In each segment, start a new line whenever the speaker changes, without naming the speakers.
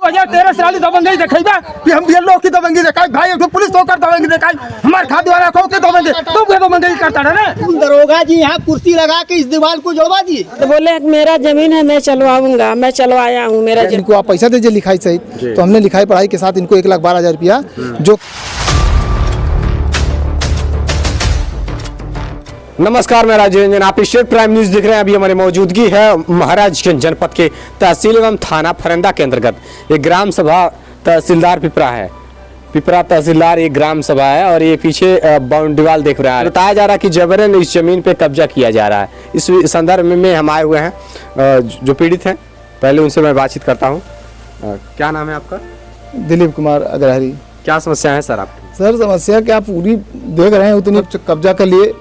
2013 से वाली दबंगई दिखेगा कि हम बीएलओ की दबंगई दिखाई भाई, एक पुलिस होकर दबंगई दिखाई, हमारे खादी वाला को के दबंगई तो वो दबंगई करता है ना।
दरोगा जी यहाँ कुर्सी लगा के इस दीवार को जोड़वा दिए,
तो बोले मेरा जमीन है मैं चलवाऊंगा, मैं चलवाया हूँ मेरा जमीन।
इनको आप पैसा दीजिए लिखाई सहित, तो हमने लिखाई पढ़ाई के साथ इनको 1,12,000 रुपया जो।
नमस्कार, मैं राजेश रंजन, आप स्टेट प्राइम न्यूज देख रहे हैं। अभी हमारी मौजूदगी है महाराजगंज जनपद के तहसील एवं थाना फरंदा के अंतर्गत एक ग्राम सभा तहसीलदार पिपरा है। पिपरा तहसीलदार एक ग्राम सभा है और ये पीछे बाउंड्री वाल देख रहा है। बताया जा रहा है कि जबरन इस जमीन पे कब्जा किया जा रहा है। इस संदर्भ में हम आए हुए हैं जो पीड़ित हैं, पहले उनसे मैं बातचीत करता हूँ। क्या नाम है आपका?
दिलीप कुमार अग्रहरी।
क्या समस्या है सर आपकी?
सर समस्या क्या पूरी देख रहे हैं, उतनी कब्जा कर लिए।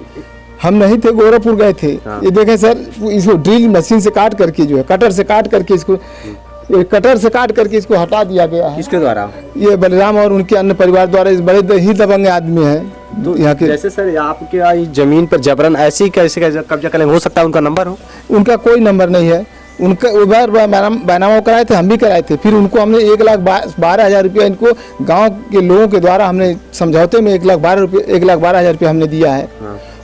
हम नहीं थे, गोरखपुर गए थे। ये देखें सर, इसको ड्रिल मशीन से काट करके जो है कटर से काट करके इसको हटा दिया गया है।
किसके द्वारा?
ये बलराम और उनके अन्य परिवार द्वारा। इस बड़े ही दबंग आदमी हैं
तो
यहाँ के।
जैसे सर आपके जमीन पर जबरन ऐसी कैसे कब्जा करेंगे? हो सकता है उनका नंबर हो?
उनका कोई नंबर नहीं है। उनका उधर बैनामा कराए थे, हम भी कराए थे। फिर उनको हमने 1,12,000 रुपया इनको गांव के लोगों के द्वारा हमने समझौते में 1,12,000 रुपया हमने दिया है।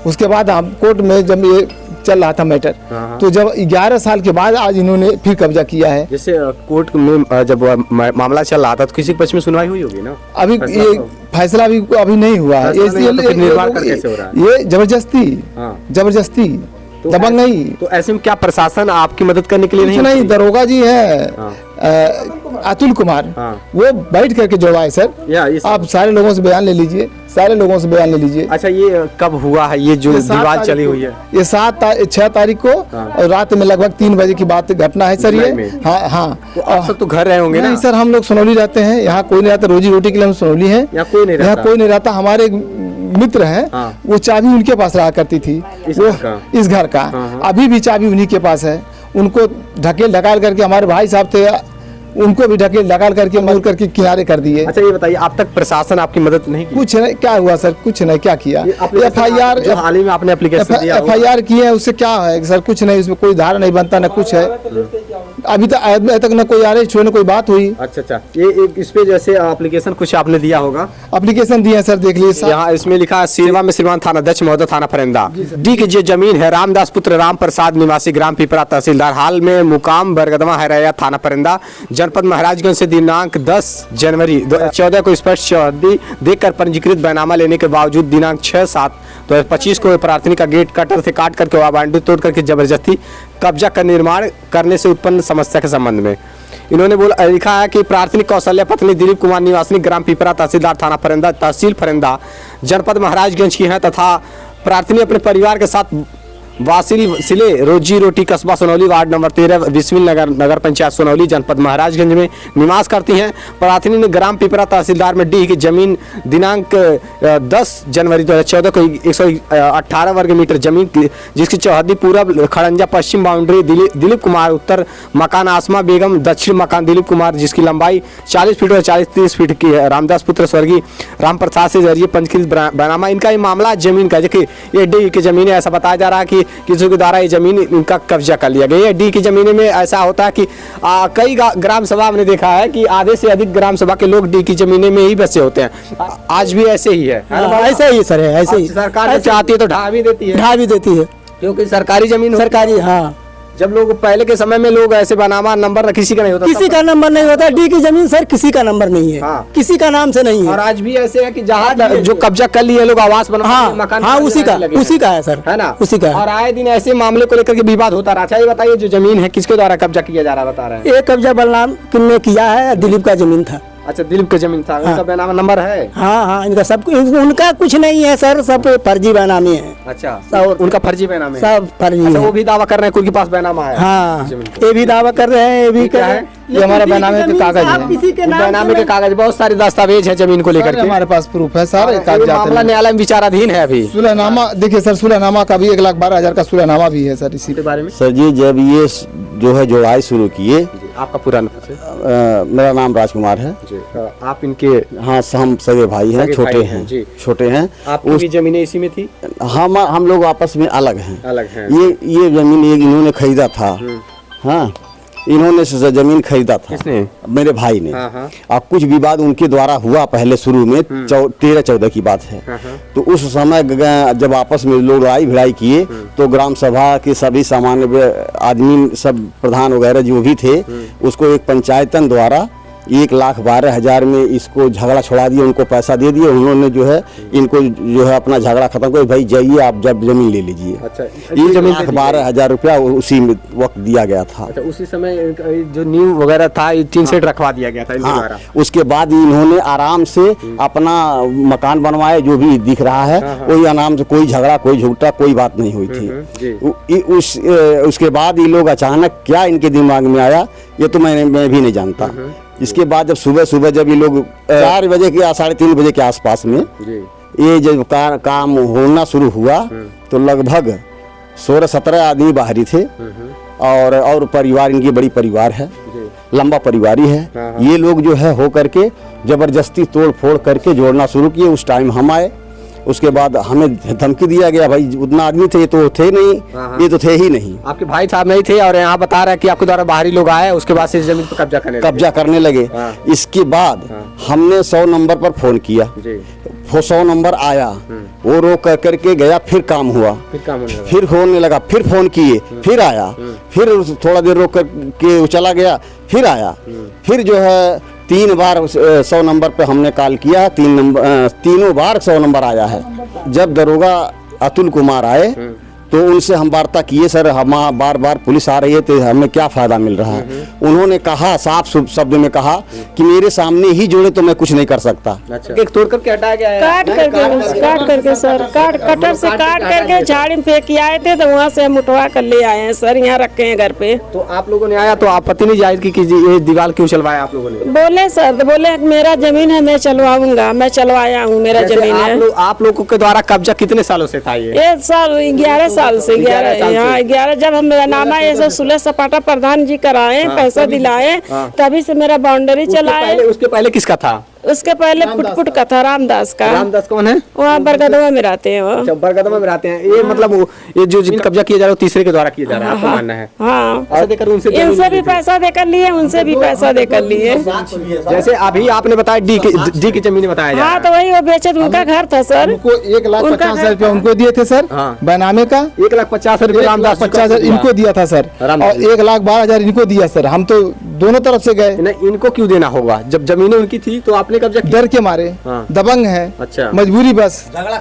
उसके बाद हम कोर्ट में जब ये चल रहा था मैटर, तो जब 11 साल के बाद आज इन्होंने फिर कब्जा किया है।
जैसे कोर्ट में जब मामला चल रहा था तो किसी पक्ष में सुनवाई हुई होगी ना?
अभी ये फैसला अभी नहीं हुआ है। ये जबरदस्ती दबंग नहीं।
तो ऐसे में क्या प्रशासन आपकी मदद करने के लिए
नहीं? दरोगा जी है अतुल कुमार, वो बैठ करके जुड़वाए सर। आप सारे लोगों से बयान ले लीजिए,
अच्छा, ये कब हुआ है ये जो विवाद चली हुई है?
ये 6 तारीख को और रात में लगभग 3 बजे की बात घटना है सर ये। हाँ।
तो आप सब तो घर रहे होंगे ना?
सर, हम लोग सुनौली रहते हैं, यहाँ कोई नहीं रहता। रोजी रोटी के लिए हम सुनौली हैं, यहाँ कोई नहीं रहता। हमारे मित्र हैं, वो चाबी उनके पास रहा करती थी इस घर का। अभी भी चाबी उन्हीं के पास है। उनको ढकेल करके हमारे भाई साहब थे, उनको भी ढकेल करके मोड़ करके किनारे कर दिए।
अच्छा, ये बताइए, अब तक प्रशासन आपकी मदद नहीं की?
कुछ नहीं। क्या हुआ सर? कुछ नहीं। क्या किया? FIR
हाल ही में आपने एप्लीकेशन दिया होगा।
FIR की है, उससे क्या है सर? कुछ नहीं, उसमें कोई धारा नहीं बनता, न कुछ है। अभी तक न कोई अरेस्ट हुए, न कोई बात हुई।
अच्छा, ये इस पे जैसे एप्लीकेशन कुछ आपने दिया होगा?
एप्लीकेशन दिया सर, देख लीजिए।
यहाँ इसमें लिखा है सीरवा में श्रीमान थाना अध्यक्ष महोदय थाना फरंदा डी की जो जमीन है रामदास पुत्र राम प्रसाद निवासी ग्राम पिपरा तहसीलदार, हाल में मुकाम बरगदमा है थाना फरंदा जनपद महाराजगंज से दिनांक 10 जनवरी 2014 को स्पष्ट चौहदी देकर पंजीकृत बैनामा लेने के बावजूद दिनांक 6/7/2025 को प्रार्थनी का गेट कटर से काट करके बाउंड्री तोड़ करके जबरदस्ती कब्जा का निर्माण करने से उत्पन्न समस्या के संबंध में इन्होंने लिखा है कि प्रार्थनिक कौशल्या पत्नी दिलीप कुमार निवासी ग्राम पिपरा तहसीलदार थाना फरंदा तहसील फरंदा जनपद महाराजगंज की है तथा प्रार्थनी अपने परिवार के साथ वासिल सिले रोजी रोटी कस्बा सोनौली वार्ड नंबर 13 बिस्मिल नगर पंचायत सोनौली जनपद महाराजगंज में निवास करती हैं। प्रार्थनी ने ग्राम पिपरा तहसीलदार में डी की जमीन दिनांक 10 जनवरी 2014 को 118 वर्ग मीटर जमीन जिसकी चौहदी पूरब खड़ंजा पश्चिम बाउंड्री दिलीप कुमार, उत्तर मकान आसमा बेगम, दक्षिण मकान दिलीप कुमार जिसकी लंबाई 40 फीट और 40-30 फीट की है। रामदास पुत्र स्वर्गीय राम प्रसाद से जरिए पंजीकृत बैनामा। इनका ये मामला जमीन का, देखिए ये डी की जमीन है, ऐसा बताया जा रहा है कि किसी के द्वारा ये जमीन इनका कब्जा कर लिया गया है। डी की जमीन में ऐसा होता है कि कई ग्राम सभा हमने देखा है कि आधे से अधिक ग्राम सभा के लोग डी की जमीन में ही बसे होते हैं। आज भी ऐसे ही है।
ऐसा ही सर है, ऐसे ही।
सरकार चाहती है तो ढा भी देती है, क्योंकि सरकारी जमीन
सरकारी। हाँ,
जब लोग पहले के समय में लोग ऐसे बनामा नंबर किसी का नहीं होता,
किसी का नंबर नहीं होता। डी की जमीन सर किसी का नंबर नहीं है। किसी का नाम से नहीं है।
और आज भी ऐसे है कि जहाँ जो कब्जा कर लिए लोग आवास बना मकान,
उसी का है सर,
है ना?
उसी का।
और आए दिन ऐसे मामले को लेकर के विवाद होता रहा। ये बताइए, जो जमीन है किसके द्वारा कब्जा किया जा रहा है? बता रहे हैं
ये कब्जा बलराम ने किया है, दिलीप का जमीन था।
अच्छा, दिलीप का जमीन था। उनका बैनामा नंबर है?
हाँ, इनका सब उनका कुछ नहीं है सर, सब फर्जी बैनामे है।
अच्छा, उनका फर्जी बैनामे
सब फर्जी।
अच्छा, वो भी दावा कर रहे हैं उनके पास बैनामा है?
हाँ, ये भी दावा कर रहे हैं। ये भी क्या है?
ये हमारा बैनामे के कागज है।
बैनामे के कागज, बहुत सारे दस्तावेज है जमीन को लेकर के
हमारे पास प्रूफ है सारे कागजात।
मामला न्यायालय में विचाराधीन है अभी।
सुलहनामा देखिए सर, सुलहनामा का भी 1,12,000 का सुलहनामा भी है सर। इसी
के बारे में
सर जी, जब ये जो है जुड़ाई शुरू किए।
आपका पूरा नाम?
मेरा नाम राजकुमार है।
आप इनके?
हाँ, हम सगे भाई हैं, छोटे हैं।
आपकी जमीनें इसी में थी?
हम लोग आपस में अलग हैं। ये जमीन एक इन्होंने खरीदा था। हाँ, इन्होंने जमीन खरीदा था।
किसने?
मेरे भाई ने।
हाँ।
अब कुछ विवाद उनके द्वारा हुआ पहले शुरू में 13-14 की बात है। तो उस समय जब आपस में लोग लड़ाई भिड़ाई किए तो ग्राम सभा के सभी सामान्य आदमी सब प्रधान वगैरह जो भी थे उसको एक पंचायतन द्वारा 1,12,000 में इसको झगड़ा छुड़ा दिया, उनको पैसा दे दिए। उन्होंने जो है इनको जो है अपना झगड़ा खत्म कर, भाई जाइए आप जब जमीन ले लीजिए।
अच्छा,
1,12,000 रुपया उसी वक्त दिया गया था।
अच्छा, उसी समय जो न्यू वगैरह था टीन सेट रखवा दिया गया था इनके द्वारा।
उसके बाद इन्होंने आराम से अपना मकान बनवाया, जो भी दिख रहा है कोई आराम से, कोई झगड़ा कोई झूठा कोई बात नहीं हुई थी। उसके बाद ये लोग अचानक क्या इनके दिमाग में आया ये तो मैं भी नहीं जानता। इसके बाद जब सुबह जब ये लोग 4 बजे के या 3:30 बजे के आसपास में ये जब काम होना शुरू हुआ तो लगभग 16-17 आदमी बाहरी थे और परिवार इनकी बड़ी परिवार है, लंबा परिवार ही है। ये लोग जो है हो करके जबरदस्ती तोड़ फोड़ करके जोड़ना शुरू किए। उस टाइम हम आए, उसके बाद हमें धमकी दिया गया, भाई उतना आदमी थे ये तो थे नहीं, ये तो थे ही नहीं।
आपके भाई साहब नहीं थे और यहाँ बता रहा है कि आपके द्वारा बाहरी लोग आए, उसके बाद से इस जमीन पर कब्जा करने लगे। इसके बाद हमने 100 नंबर पर फोन किया, वो 100 नंबर आया, वो रोक करके गया, फिर काम हुआ, फिर होने लगा, फिर फोन किए, फिर आया, फिर थोड़ा देर रोक करके वो चला गया, फिर आया, फिर जो है 3 बार 100 नंबर पे हमने कॉल किया, तीनों बार 100 नंबर आया है। जब दरोगा अतुल कुमार आए तो उनसे हम वार्ता किए, सर हम बार पुलिस आ रही है तो हमें क्या फायदा मिल रहा है। उन्होंने कहा, साफ शब्द में कहा कि मेरे सामने ही जोड़े तो मैं कुछ नहीं कर सकता। अच्छा। एक तोड़ करके हटाया गया है,
काट करके सर, कटर से काट करके झाड़ी में फेंक के आए थे तो वहाँ से हम उठवा कर ले आए हैं सर, यहाँ रखे हैं घर पे।
तो आप लोगों ने आया तो आपत्ति नहीं जाहिर की कि ये दीवार क्यों चलवाया आप लोगों ने?
बोले सर, तो बोले मेरा जमीन है मैं चलवाऊंगा, मैं चलवाया हूँ, मेरा जमीन है।
आप लोगों के द्वारा कब्जा कितने सालों से था ये?
1 साल 11 साल से 11 जब हम मेरा नामा ये सब सुलह सपाटा प्रधान जी कराए, पैसा दिलाए, तभी से मेरा बाउंड्री चलाए।
उसके पहले किसका था?
उसके पहले फुटफुट का था, रामदास का।
रामदास कौन है?
वहाँ बरगदवा में रहते हैं वो।
अच्छा, बरगदवा में रहते हैं। ये मतलब ये जो जमीन कब्जा किया जा रहा है तीसरे के द्वारा किया जा रहा है, आपको मानना है?
हाँ,
इनसे
भी पैसा देकर लिए, उनसे भी पैसा देकर लिए।
जैसे अभी आपने बताया डी की जमीन बताया जा रहा है।
हाँ, तो वही वो बेचे, उनका घर था सर।
उनको 1,50,000 रुपया उनको दिए थे सर, बैनामे का
1,50,000 रुपया रामदास
50,000 इनको दिया था सर, और 1,12,000 इनको दिया सर। हम तो दोनों तरफ से गए।
इनको क्यों देना होगा जब जमीनें उनकी थी तो आपने कब्जा?
डर के मारे, दबंग है।
अच्छा,
मजबूरी, बस झगड़ा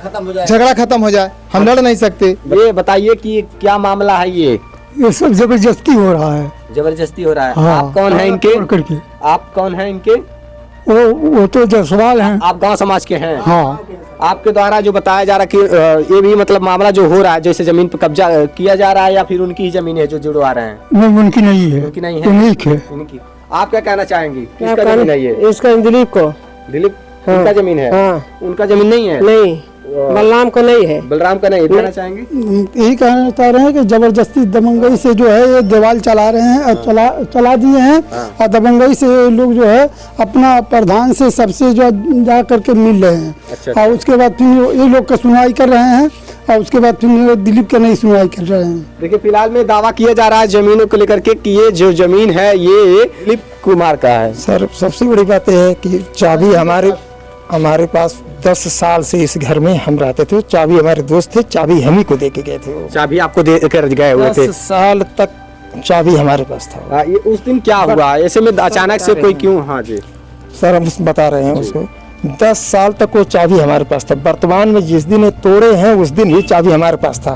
खत्म हो जाए, हम लड़ नहीं सकते।
ये बताइए कि क्या मामला है?
ये सब जबरदस्ती हो रहा है।
जबरदस्ती हो रहा है।
हाँ,
आप कौन है इनके? आप कौन है इनके?
वो तो जायसवाल हैं।
आप गांव समाज के हैं?
हाँ।
आपके द्वारा जो बताया जा रहा है कि ये भी मतलब मामला जो हो रहा है, जैसे जमीन पर कब्जा किया जा रहा है या फिर उनकी ही जमीन है जो जुड़वा रहे हैं?
नहीं, उनकी नहीं है।
उनकी नहीं है,
इनकी।
आप क्या कहना चाहेंगी? किसका जमीन है ये?
इसका दिलीप को।
दिलीप उनका जमीन है?
हाँ।
उनका जमीन नहीं है?
नहीं, बलराम को नहीं है।
बलराम का नहीं, कहना चाहेंगे?
यही कहना चाह रहे हैं कि जबरदस्ती दबंगई से जो है ये दीवार चला रहे हैं और चला दिए हैं। और दबंगई से लोग जो है अपना प्रधान से सबसे जो जा करके मिल रहे हैं।
अच्छा।
और उसके बाद फिर ये लोग का सुनवाई कर रहे हैं और उसके बाद फिर दिलीप का नहीं सुनवाई कर रहे हैं।
देखिए, फिलहाल में दावा किया जा रहा है जमीनों को लेकर के कि ये जो जमीन है ये दिलीप कुमार का है।
सर, सबसे बड़ी बात यह है कि चाबी हमारे पास 10 साल से इस घर में हम रहते थे। चाबी हमारे दोस्त थे, चाबी हम ही को दे के गए थे।
चाबी आपको दे कर गए हुए थे?
10 साल तक चाबी हमारे पास था।
ये उस दिन क्या हुआ ऐसे में अचानक से कोई क्यों? हाँ जी
सर, हम बता रहे हैं उसको। 10 साल तक वो चाबी हमारे पास था। वर्तमान में जिस दिन ये तोड़े हैं उस दिन ही चाबी हमारे पास था।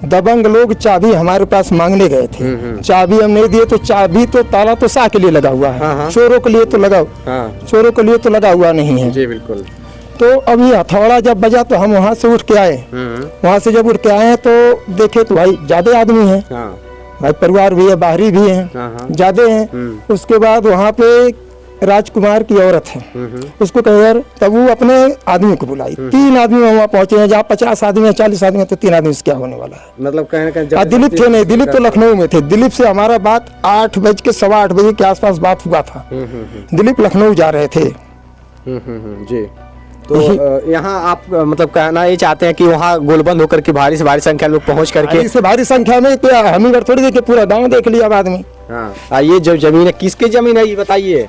दबंग लोग चाबी हमारे पास मांगने गए थे, चाबी हम नहीं दिए तो चाबी तो ताला तो शाह के लिए लगा हुआ है, चोरों के लिए तो लगा हुआ नहीं है।
जी बिल्कुल।
तो अभी हथौड़ा जब बजा तो हम वहाँ से उठ के आए। वहाँ से जब उठ के आए तो देखे तो भाई ज्यादा आदमी है, भाई परिवार भी है, बाहरी भी है, ज्यादा है। उसके बाद वहाँ पे राजकुमार की औरत है, उसको कहे यार, तब वो अपने आदमी को बुलाई। 3 आदमी वहाँ पहुंचे हैं, जहाँ 50 आदमी है, 40 आदमी है, तो 3 आदमी से क्या होने वाला है?
मतलब
दिलीप थे नहीं, दिलीप तो लखनऊ में थे। दिलीप से हमारा बात 8 बज के 8:15 बजे के आसपास बात हुआ था। दिलीप लखनऊ जा रहे थे।
जी, तो यहाँ आप मतलब कहना ये चाहते हैं कि वहाँ गोलबंद होकर के भारी से भारी संख्या में लोग पहुँच करके
भारी संख्या में हम ही थोड़ी देखे, पूरा गाँव देख लिया अब आदमी।
हाँ, ये जो जमीन है किसकी जमीन है ये बताइए?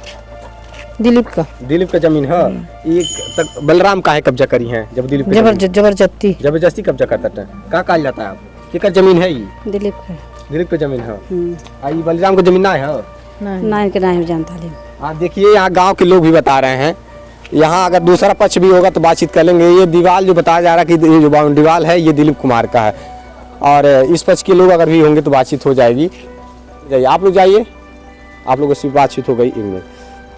दिलीप का
दिलीप का जमीन है। ये तक बलराम का है कब्जा करी है जब दिलीप का
जबरदस्ती
जबरदस्ती कब्जा करता था। कहाँ कहा जाता है आप किसका जमीन है ये?
दिलीप का
दिलीप का जमीन है। ये बलराम का जमीन ना है।
नहीं के नहीं जानता ले।
हाँ देखिए यहाँ गांव के लोग भी बता रहे हैं। यहाँ अगर दूसरा पक्ष भी होगा तो बातचीत कर लेंगे। ये दीवार जो बताया जा रहा है कि ये जो दीवार है ये दिलीप कुमार का है और इस पक्ष के लोग अगर भी होंगे तो बातचीत हो जाएगी। जाइए आप लोग जाइए, आप लोगों से बातचीत हो गई इनमें।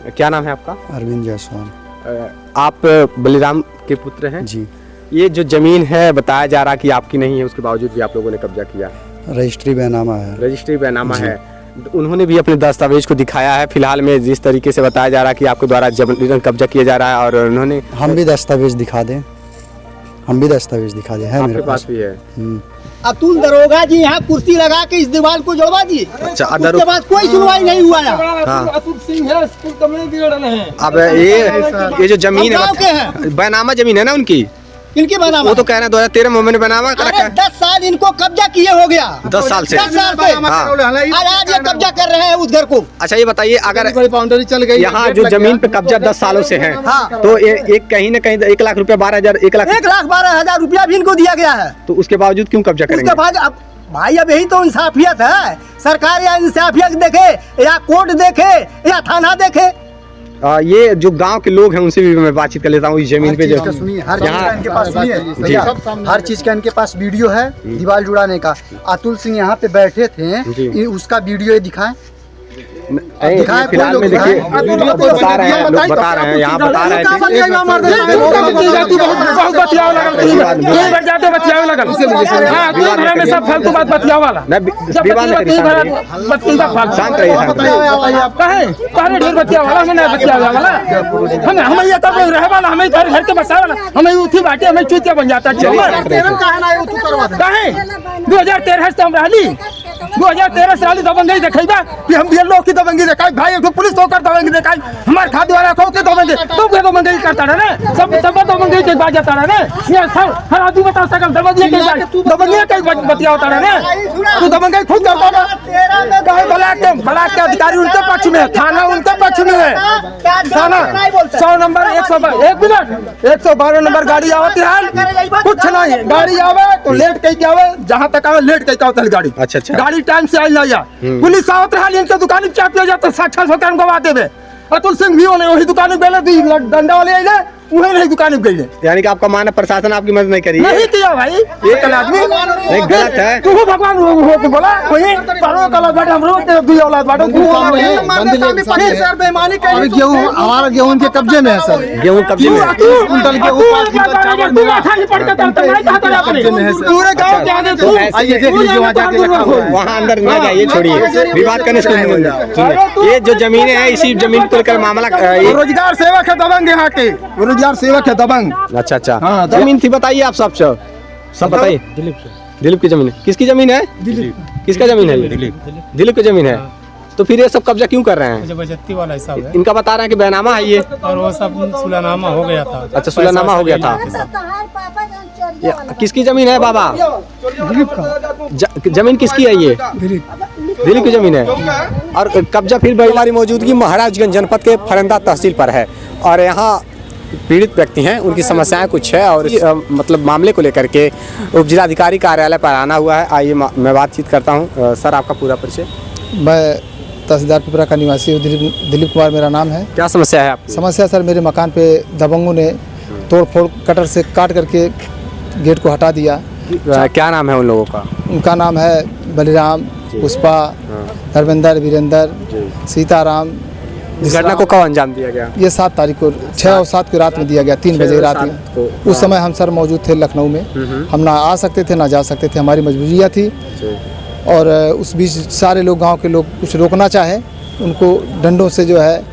क्या नाम है आपका?
अरविंद जायसवाल।
आप बलिराम के पुत्र हैं
जी।
ये जो जमीन है बताया जा रहा कि आपकी नहीं है, उसके बावजूद भी आप लोगों ने कब्जा किया।
रजिस्ट्री बैनामा है।
रजिस्ट्री बैनामा है। उन्होंने भी अपने दस्तावेज को दिखाया है। फिलहाल में जिस तरीके से बताया जा रहा है कि आपके द्वारा जबरन कब्जा किया जा रहा है और उन्होंने
हम भी दस्तावेज दिखा दें, हम भी दस्तावेज दिखा दें, है
आपके
मेरे
पास भी है।
अतुल दरोगा जी यहाँ कुर्सी लगा के इस दीवार को जुड़वा दिए।
अच्छा,
उसके बाद कोई सुनवाई नहीं हुआ यहाँ।
हाँ।
अतुल सिंह है, स्कूल कमेटी बिगड़ रहे हैं।
अब ये जो जमीन
हम गाँव के
है
हैं।
बैनामा जमीन है ना उनकी,
इनकी बना
वो तो कह रहे हैं 2013 में मैंने बैनामा कर रखा
अरे
है।
10 साल इनको कब्जा किए हो गया।
10 साल से।
10 साल से
हाँ।
आज ये कब्जा कर रहे हैं उस घर को।
अच्छा ये बताइए, अगर
बाउंड्री चल गई,
यहाँ जो जमीन पे कब्जा 10 सालों से है
हाँ।
तो एक कहीं ना कहीं 1 लाख रुपया 12,000 1 लाख
1,12,000 रुपया भी इनको दिया गया है।
तो उसके बावजूद क्यों कब्जा
उसके
करेंगे?
बाद अब भाई अब यही तो इंसाफियत है। सरकार या इंसाफियत देखे या कोर्ट देखे या थाना देखे।
ये जो गांव के लोग हैं उनसे भी मैं बातचीत कर लेता हूँ इस जमीन पे जो
सुनिए, हर
यहाँ-
चीज का इनके पास सुनिए भैया, हर चीज का इनके पास वीडियो है दीवार जुड़ाने का। अतुल सिंह यहाँ पे बैठे थे,
जी।
उसका वीडियो ये दिखाएं।
दिखाएं, फिलहाल में देखिए लोग बता रहे हैं, लोग बता रहे हैं, यहाँ बता रहे थे।
बहुत बतियाव लगल, तीन बार जाते बतियाव लगल। हाँ, तीन घर में सब फालतू बात बतियाव वाला। जब
विवाद नहीं करिए, शांत रहिए। शांत रहिए, शांत रहिए।
कहे ढेर बतियाव वाला, हमें बतियाव वाला। हमें ये तब रहे वाला, हमें घर के बसा वाला, हमें उठी बाटे, हमें चूतिया बन जाता है। कहे 2013 से हम रहली, 2013 से रहली दबंगी देखेगा कि हम ये लोग की दबंगी देखाई। भाई एक पुलिस तो कर दबंगी देखाई, हमारे खाद वाला को के दबंगी तो के दबंगी करता रहे ना। सब दबंगी के बात जाता रहे ना। ये हर आदमी बता सकल दबंगी के दबंगी के बतिया होता रहे ना। तू दबंगी खुद करता ना। कहे ब्लॉक के अधिकारी उनके पक्ष में, थाना उनके पक्ष में है। थाना 100 नंबर 112 नंबर गाड़ी आवती है, कुछ नहीं गाड़ी आवे तो लेट कह के आवे, जहाँ तक आवे लेट कह के आवत गाड़ी।
अच्छा अच्छा।
गाड़ी टाइम से आई ना जा। पुलिस आवत रहा, इनके दुकान में चाप ले जाता, 60-70 गवा देवे। अतुल सिंह भी होने वही दुकान में गए, डंडा वाले आए उन्हें नहीं दुकान में गए।
यानी कि आपका मानव प्रशासन आपकी मदद नहीं करी है?
नहीं किया भाई, एक आदमी
नहीं, गलत है।
तू भगवान हो के बोला कोई पारो कला बाटे हमरो के दुई औलाद बाटे तू बेईमानी कर।
गेहूँ हमारा गेहूँ के कब्जे में है सर।
गेहूँ कब्जे में है।
कुंटल गेहूँ 5 क्विंटल चावल
पूरे गांव के आगे तू
आइए देख लीजिए, वहाँ जाके रखा हुआ है।
वहाँ अंदर ना जाइए, छोड़िए विवाद करने से सुनिए। ये जो जमीन है इसी जमीन को लेकर मामला
रोजगार सेवक है दबंग, यहाँ के रोजगार सेवक है दबंग।
अच्छा अच्छा।
हाँ,
जमीन थी बताइए आप सब बताइए। दिलीप की जमीन है। किसकी जमीन है? किसका जमीन है? दिलीप की जमीन है। तो फिर ये सब कब्जा क्यों कर रहे हैं?
जबरदस्ती वाला हिसाब है
इनका बता रहे हैं कि बैनामा है ये,
और वो सब सुलहनामा हो गया था।
अच्छा सुलहनामा हो गया था। किसकी जमीन है बाबा? जमीन किसकी है ये? दिलीप की जमीन है। और कब्जा फिर हमारी मौजूदगी महाराजगंज जनपद के फरंदा तहसील पर है और यहाँ पीड़ित व्यक्ति हैं, उनकी समस्याएं कुछ है और मतलब मामले को लेकर के उप जिलाधिकारी कार्यालय पर आना हुआ है। आइए मैं बातचीत करता हूँ। सर आपका पूरा परिचय?
मैं तहसीलदार पिपरा का निवासी हूँ, दिलीप कुमार मेरा नाम है।
क्या समस्या है आपकी?
समस्या सर, मेरे मकान पे दबंगों ने तोड़ फोड़ कटर से काट करके गेट को हटा दिया।
क्या नाम है उन लोगों का?
उनका नाम है बलिराम, पुष्पा, धर्मेंद्र, वीरेंद्र, सीताराम।
इस घटना को कब अंजाम दिया गया?
ये 7 तारीख को 6 और 7 की रात में दिया गया, 3 बजे रात में। उस समय हम सर मौजूद थे लखनऊ में। हम ना आ सकते थे ना जा सकते थे, हमारी मजबूरियाँ थी। और उस बीच सारे लोग, गांव के लोग कुछ रोकना चाहे, उनको डंडों से जो है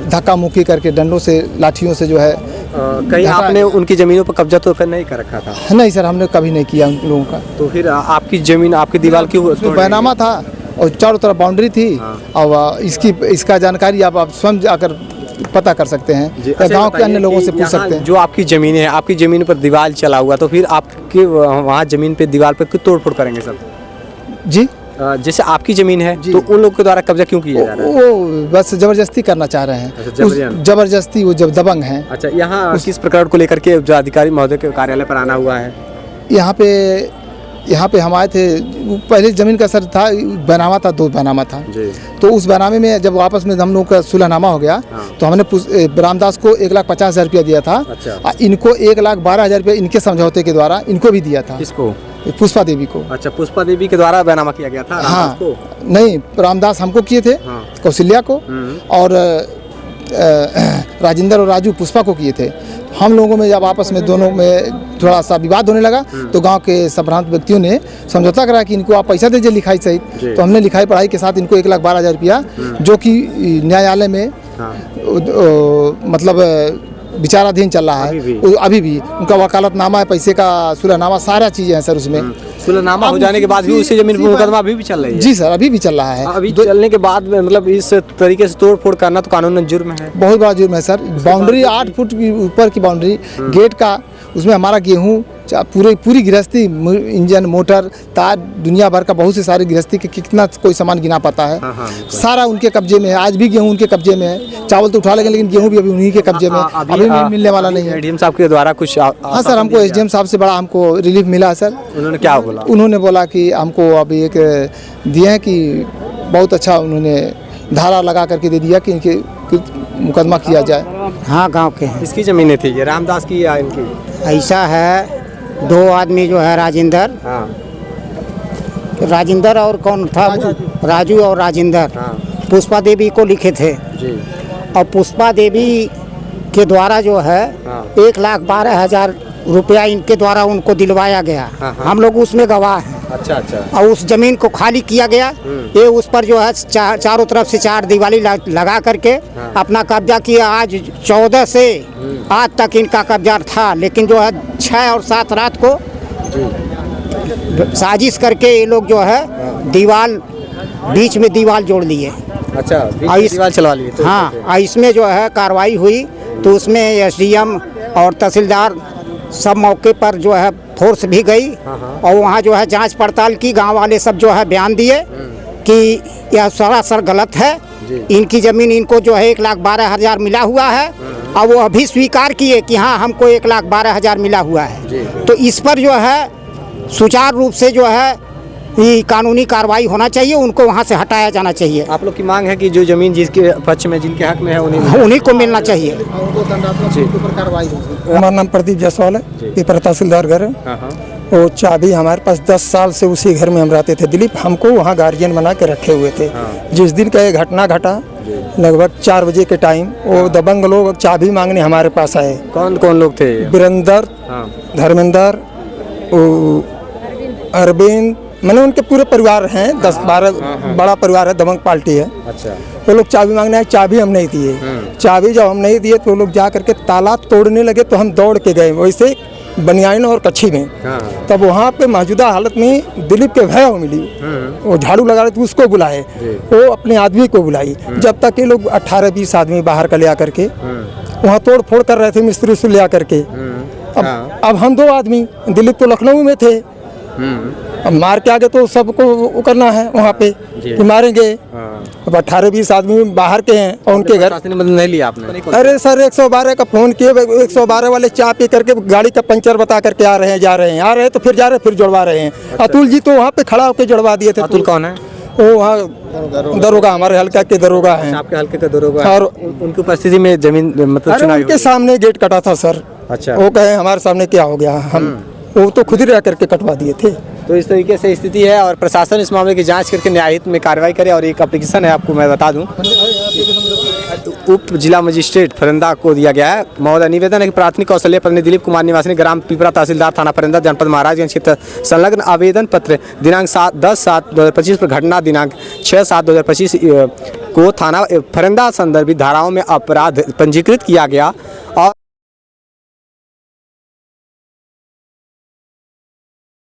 धक्का मुक्की करके, डंडों से लाठियों से जो है
कहीं आपने उनकी जमीनों पर कब्जा तो नहीं कर रखा था?
नहीं सर, हमने कभी नहीं किया उन लोगों का।
तो फिर आपकी जमीन, आपकी दीवार क्यों?
तो बैनामा था और चारों तरफ बाउंड्री थी। और इसका जानकारी आप स्वयं जाकर पता कर सकते हैं या गांव के अन्य लोगों से पूछ सकते हैं।
जो आपकी जमीन है, आपकी जमीन पर दीवार चला हुआ, तो फिर आपके वहाँ जमीन पे दीवार पे क्यों तोड़ फोड़ करेंगे सब?
जी
जैसे आपकी जमीन है तो उन लोगों के द्वारा कब्जा क्यों किया जा रहा है?
वो बस जबरदस्ती करना चाह रहे हैं।
अच्छा, जबरन।
जबरदस्ती वो जब दबंग हैं।
अच्छा, यहाँ किस प्रकरण को लेकर के जो अधिकारी महोदय के कार्यालय पर आना हुआ है?
यहाँ पे हम आए थे। पहले ज़मीन का सर था, बैनामा था, 2 बैनामा था
जी।
तो उस बैनामे में जब आपस में हम लोग का सुलहनामा हो गया तो हमने रामदास को 1,50,000 रुपया दिया था।
अच्छा।
और इनको 1,12,000 रुपया इनके समझौते के द्वारा इनको भी दिया था।
किसको?
पुष्पा देवी को।
अच्छा, पुष्पा देवी के द्वारा बैनामा किया गया था रामदास
हाँ,
को?
नहीं, रामदास हमको किए थे,
हाँ।
कौशल्या को, और राजेंद्र और राजू पुष्पा को किए थे। हम लोगों में जब आपस में दोनों में थोड़ा सा विवाद होने लगा तो गांव के संभ्रांत व्यक्तियों ने समझौता करा कि इनको आप पैसा दीजिए लिखाई सहित। तो हमने लिखाई पढ़ाई के साथ इनको 1,12,000 रुपया, जो कि न्यायालय में मतलब विचाराधीन चल रहा है अभी भी उनका वकालतनामा है, पैसे का सुलहनामा, सारा चीज़ें हैं सर उसमें।
सुलहनामा हो जाने के बाद भी उसी जमीन पर मुकदमा अभी भी चल रही है?
जी सर, अभी भी चल रहा है।
अभी चलने के बाद में मतलब इस तरीके से तोड़ फोड़ करना तो कानूनन जुर्म है।
बहुत बड़ा जुर्म है सर। बाउंड्री 8 फुट की ऊपर की बाउंड्री गेट का, उसमें हमारा गेहूँ पूरी गृहस्थी, इंजन, मोटर, तार, दुनिया भर का बहुत से सारे गृहस्थी के कितना कोई सामान गिना पाता है। सारा उनके कब्जे में है। आज भी गेहूँ उनके कब्जे में है। चावल तो उठा लेंगे लेकिन गेहूँ भी अभी उन्हीं के कब्जे में, अभी मिलने वाला नहीं है।
एसडीएम साहब के द्वारा कुछ?
हाँ सर, हमको एसडीएम साहब से बड़ा हमको रिलीफ मिला सर।
उन्होंने क्या बोला?
उन्होंने बोला कि हमको अभी एक दिए हैं कि बहुत अच्छा, उन्होंने धारा लगा करके दे दिया कि इनके मुकदमा किया जाए।
हाँ, गांव के हैं।
किसकी जमीनें थी ये, रामदास की या इनकी?
ऐसा है, 2 आदमी जो है राजेंद्र, राजेंद्र और कौन था, राजू और राजेंद्र, पुष्पा देवी को लिखे थे
जी।
और पुष्पा देवी के द्वारा जो है 1,12,000 रुपया इनके द्वारा उनको दिलवाया गया। हम लोग उसमें गवाह हैं।
अच्छा अच्छा।
और उस जमीन को खाली किया गया। ये उस पर जो है चारों तरफ से 4 दीवाली लगा करके अपना कब्जा किया। आज 14 से आज तक इनका कब्जा था, लेकिन जो है 6 और 7 रात को साजिश करके ये लोग जो है बीच में दीवार जोड़ लिए।
अच्छा, दीवार चलवा लिए?
हाँ, इसमें जो है कार्रवाई हुई तो उसमें एसडीएम और तहसीलदार सब मौके पर जो है फोर्स भी गई और वहाँ जो है जांच पड़ताल की। गांव वाले सब जो है बयान दिए कि यह सरासर गलत है। इनकी ज़मीन इनको जो है 1,12,000 मिला हुआ है और वो अभी स्वीकार किए कि हाँ, हमको 1,12,000 मिला हुआ है। तो इस पर जो है सुचारू रूप से जो है ये कानूनी कार्रवाई होना चाहिए, उनको वहाँ से हटाया जाना चाहिए।
आप लोग की मांग है कि जो जमीन जिसके पक्ष में, जिनके हक में है,
उन्हीं को मिलना चाहिए।
हमारा नाम प्रदीप जायसवाल है, पीपरा तहसीलदार घर है। वो चाबी हमारे पास 10 साल से उसी घर में हम रहते थे। दिलीप हमको वहाँ गार्जियन बना के रखे हुए थे। जिस दिन का ये घटना घटा लगभग 4 बजे के टाइम वो दबंग लोग चाबी मांगने हमारे पास आए।
कौन कौन लोग थे?
वीरेंद्र, धर्मेंद्र, अरविंद, मैंने उनके पूरे परिवार हैं, 10-12 बड़ा परिवार है, दबंग पार्टी है। अच्छा। वो लोग चाबी मांगने आए, चाबी हम नहीं दिए। चाबी जब हम नहीं दिए तो वो लोग जा करके ताला तोड़ने लगे तो हम दौड़ के गए वैसे बनियान और कच्छी में। तब वहाँ पे मौजूदा हालत में दिलीप के भय मिली। वो झाड़ू लगा रहे थे, उसको बुलाए, वो अपने आदमी को बुलाई। जब तक ये लोग 18-20 आदमी बाहर का ले आकर के वहाँ तोड़ फोड़ कर रहे थे, मिस्त्री से ले आकर के। अब हम 2 आदमी, दिलीप तो लखनऊ में थे। अब मार के आगे तो सबको वो करना है वहाँ पे कि मारेंगे। अब 18-20 आदमी बाहर के हैं और उनके घर
नहीं लिया आपने?
अरे सर 112 का फोन किए, 112 वाले चाय पी करके गाड़ी का पंचर बता करके आ रहे हैं, जा रहे हैं, आ रहे हैं तो फिर जा रहे हैं, फिर जुड़वा रहे हैं। अतुल जी तो वहाँ पे खड़ा होकर जुड़वा दिए थे।
अतुल कौन है?
वो वहाँ दरोगा, हमारे हल्का के दरोगा हैं।
आपके हल्के का दरोगा? और उनकी उपस्थिति में जमीन मतलब
चुनाव उनके सामने गेट कटा था सर।
अच्छा।
वो कहे हमारे सामने क्या हो गया, हम वो तो खुद ही रह करके कटवा दिए थे।
तो इस तरीके से स्थिति है और प्रशासन इस मामले की जांच करके न्यायहित में कार्रवाई करे। और एक एप्लीकेशन है, आपको मैं बता दूं, उप जिला मजिस्ट्रेट फरिंदा को दिया गया है। महोदय, निवेदन है कि प्राथमिक कौशल्य पत्नी दिलीप कुमार निवासी ग्राम पीपरा तहसीलदार थाना फरिंदा जनपद महाराजगंज क्षेत्र संलग्न आवेदन पत्र दिनांक 10/7/2025 पर घटना दिनांक 6/7/2025 को थाना फरिंदा संदर्भित धाराओं में अपराध पंजीकृत किया गया और